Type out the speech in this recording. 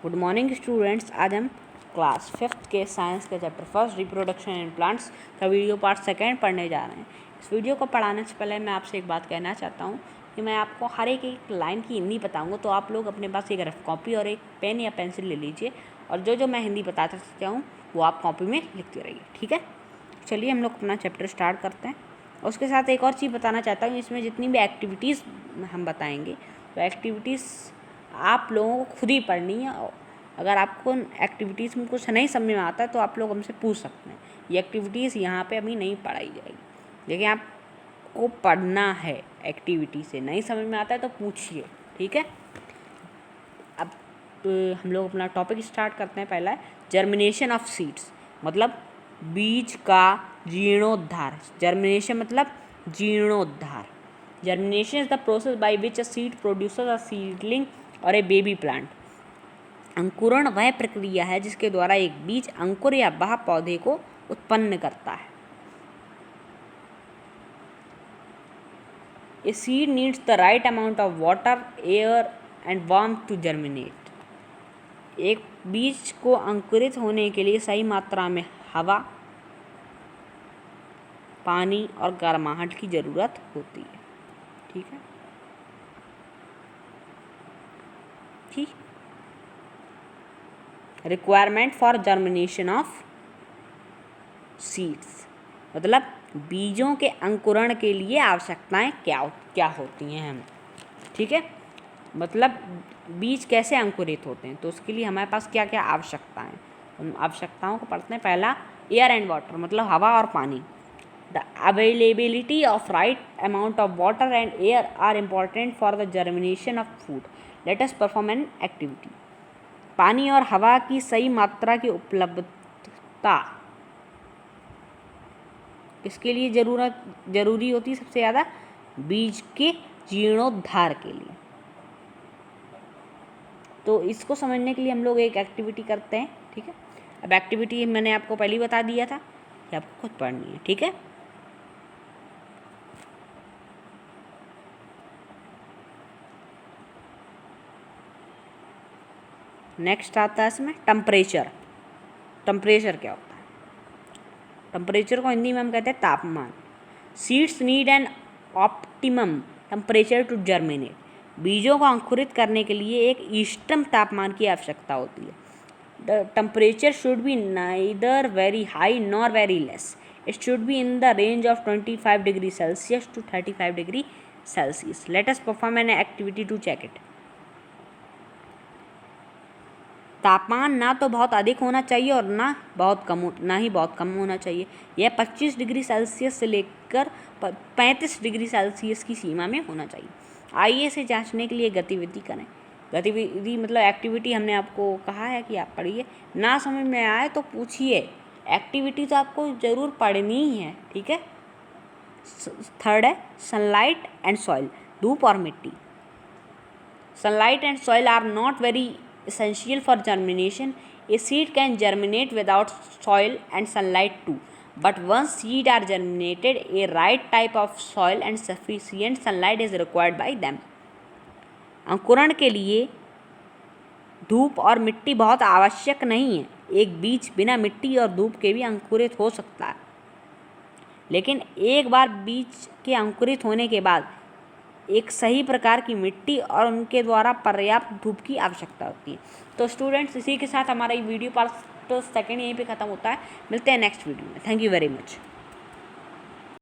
Good morning students. आज हम class 5th के साइंस के chapter first reproduction in plants का वीडियो पार्ट 2 पढ़ने जा रहे हैं। इस वीडियो को पढ़ाने से पहले मैं आपसे एक बात कहना चाहता हूँ कि मैं आपको हर एक लाइन की हिंदी बताऊँगा, तो आप लोग अपने पास एक रफ कॉपी और एक पेन या पेंसिल ले लीजिए और जो मैं हिंदी बताता चाहूँ वो आप कॉपी में लिखते रहिए, ठीक है। चलिए हम लोग अपना चैप्टर स्टार्ट करते हैं। उसके साथ एक और चीज़ बताना चाहता हूँ, इसमें जितनी भी एक्टिविटीज़ हम बताएंगे तो एक्टिविटीज़ आप लोगों को खुद ही पढ़नी है। अगर आपको एक्टिविटीज़ में कुछ नहीं समझ में आता है तो आप लोग हमसे पूछ सकते हैं। ये एक्टिविटीज़ यहाँ पे अभी नहीं पढ़ाई जाएगी, लेकिन आपको पढ़ना है। एक्टिविटी से नहीं समझ में आता है तो पूछिए, ठीक है। अब हम लोग अपना टॉपिक स्टार्ट करते हैं। पहला है जर्मिनेशन ऑफ सीड्स, मतलब बीज का जीर्णोद्धार। जर्मिनेशन मतलब जीर्णोद्धार। Germination is the process by which a seed produces a seedling और ए बेबी प्लांट। अंकुरण वह प्रक्रिया है जिसके द्वारा एक बीज अंकुर या बाह्य पौधे को उत्पन्न करता है। A seed needs the right amount of water, air and warmth to germinate. एक बीज को अंकुरित होने के लिए सही मात्रा में हवा, पानी और गर्माहट की ज़रूरत होती है, ठीक है। ठीक। Requirement for germination of seeds, मतलब बीजों के अंकुरण के लिए आवश्यकताएं क्या होती हैं हमें, ठीक है। मतलब बीज कैसे अंकुरित होते हैं तो उसके लिए हमारे पास क्या क्या आवश्यकताएं, उन आवश्यकताओं को पढ़ते हैं। पहला एयर एंड वाटर, मतलब हवा और पानी। The availability of right amount of water and air are important for the germination of food. Let us perform an activity. पानी और हवा की सही मात्रा की उपलब्धता इसके लिए जरूरी होती है सबसे ज़्यादा बीज के जीर्णोद्धार के लिए। तो इसको समझने के लिए हम लोग एक एक्टिविटी करते हैं, ठीक है। अब एक्टिविटी मैंने आपको पहले ही बता दिया था कि आपको खुद पढ़नी है, ठीक है। नेक्स्ट आता है इसमें टेम्परेचर। टेम्परेचर क्या होता है? टेम्परेचर को हिंदी में हम कहते हैं तापमान। Seeds need an optimum temperature to germinate. बीजों को अंकुरित करने के लिए एक इष्टतम तापमान की आवश्यकता होती है। The temperature should be neither very high nor very less. It should be in the range of 25 degree celsius to 35 degree celsius. Let us perform an activity to check it. तापमान ना तो बहुत अधिक होना चाहिए और ना ही बहुत कम होना चाहिए। यह 25 डिग्री सेल्सियस से लेकर 35 डिग्री सेल्सियस की सीमा में होना चाहिए। आइए इसे जांचने के लिए गतिविधि करें। गतिविधि मतलब एक्टिविटी हमने आपको कहा है कि आप पढ़िए, ना समझ में आए तो पूछिए। एक्टिविटी तो आपको ज़रूर पढ़नी ही है, ठीक है। थर्ड है सनलाइट एंड सॉइल, धूप और मिट्टी। Sunlight and soil are not very essential for germination. A seed can germinate without soil and sunlight too, but once seed are germinated, a right type of soil and sufficient sunlight is required by them. अंकुरण के लिए धूप और मिट्टी बहुत आवश्यक नहीं है। एक बीज बिना मिट्टी और धूप के भी अंकुरित हो सकता है, लेकिन एक बार बीज के अंकुरित होने के बाद एक सही प्रकार की मिट्टी और उनके द्वारा पर्याप्त धूप की आवश्यकता होती है। तो स्टूडेंट्स, इसी के साथ हमारा ये वीडियो पार्ट 2 यहीं पे ख़त्म होता है। मिलते हैं नेक्स्ट वीडियो में। Thank you very much.